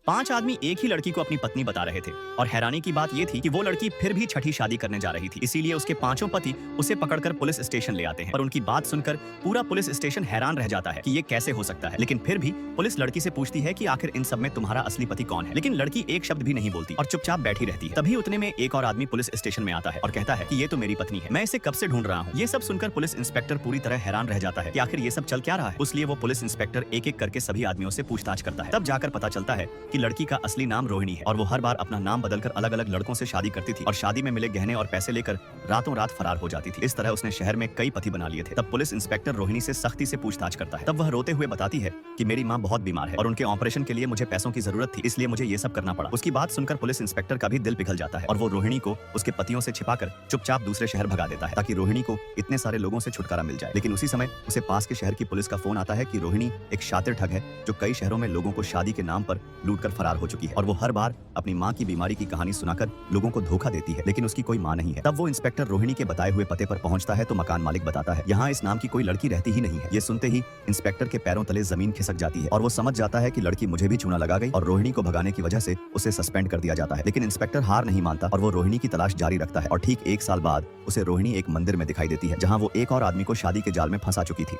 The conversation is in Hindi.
5 आदमी एक ही लड़की को अपनी पत्नी बता रहे थे और हैरानी की बात यह थी कि वो लड़की फिर भी छठी शादी करने जा रही थी। इसीलिए उसके पांचों पति उसे पकड़कर पुलिस स्टेशन ले आते हैं और उनकी बात सुनकर पूरा पुलिस स्टेशन हैरान रह जाता है कि ये कैसे हो सकता है। लेकिन फिर भी पुलिस लड़की से पूछती है कि आखिर इन सब में तुम्हारा असली पति कौन है। लेकिन लड़की एक शब्द भी नहीं बोलती और चुपचाप बैठी रहती है। तभी उतने में एक और आदमी पुलिस स्टेशन में आता है और कहता है कि ये तो मेरी पत्नी है, मैं इसे कब से ढूंढ रहा हूँ। ये सब सुनकर पुलिस इंस्पेक्टर पूरी तरह हैरान रह जाता है कि आखिर ये सब चल क्या रहा है। इसलिए वो पुलिस इंस्पेक्टर एक एक करके सभी आदमियों से पूछताछ करता है। तब जाकर पता चलता है कि लड़की का असली नाम रोहिणी है और वो हर बार अपना नाम बदलकर अलग अलग लड़कों से शादी करती थी और शादी में मिले गहने और पैसे लेकर रातों रात फरार हो जाती थी। इस तरह उसने शहर में कई पति बना लिए थे। तब पुलिस इंस्पेक्टर रोहिणी से सख्ती से पूछताछ करता है। तब वह रोते हुए बताती है कि मेरी माँ बहुत बीमार है और उनके ऑपरेशन के लिए मुझे पैसों की जरूरत थी, इसलिए मुझे ये सब करना पड़ा। उसकी बात सुनकर पुलिस इंस्पेक्टर का भी दिल पिघल जाता है और वो रोहिणी को उसके पतियों से छिपाकर चुपचाप दूसरे शहर भगा देता है ताकि रोहिणी को इतने सारे लोगों से छुटकारा मिल जाए। लेकिन उसी समय उसे पास के शहर की पुलिस का फोन आता है कि रोहिणी एक शातिर ठग है जो कई शहरों में लोगों को शादी के नाम पर लूटकर फरार हो चुकी है और वो हर बार अपनी माँ की बीमारी की कहानी सुनाकर लोगों को धोखा देती है, लेकिन उसकी कोई माँ नहीं है। तब वो इंस्पेक्टर रोहिणी के बताए हुए पते पर पहुंचता है तो मकान मालिक बताता है यहाँ इस नाम की कोई लड़की रहती ही नहीं है। ये सुनते ही इंस्पेक्टर के पैरों तले जमीन खिसक जाती है और वो समझ जाता है कि लड़की मुझे भी चूना लगा गई और रोहिणी को भगाने की वजह से उसे सस्पेंड कर दिया जाता है। लेकिन इंस्पेक्टर हार नहीं मानता और वो रोहिणी की तलाश जारी रखता है और ठीक 1 साल बाद उसे रोहिणी एक मंदिर में दिखाई देती है जहाँ वो एक और आदमी को शादी के जाल में फंसा चुकी थी।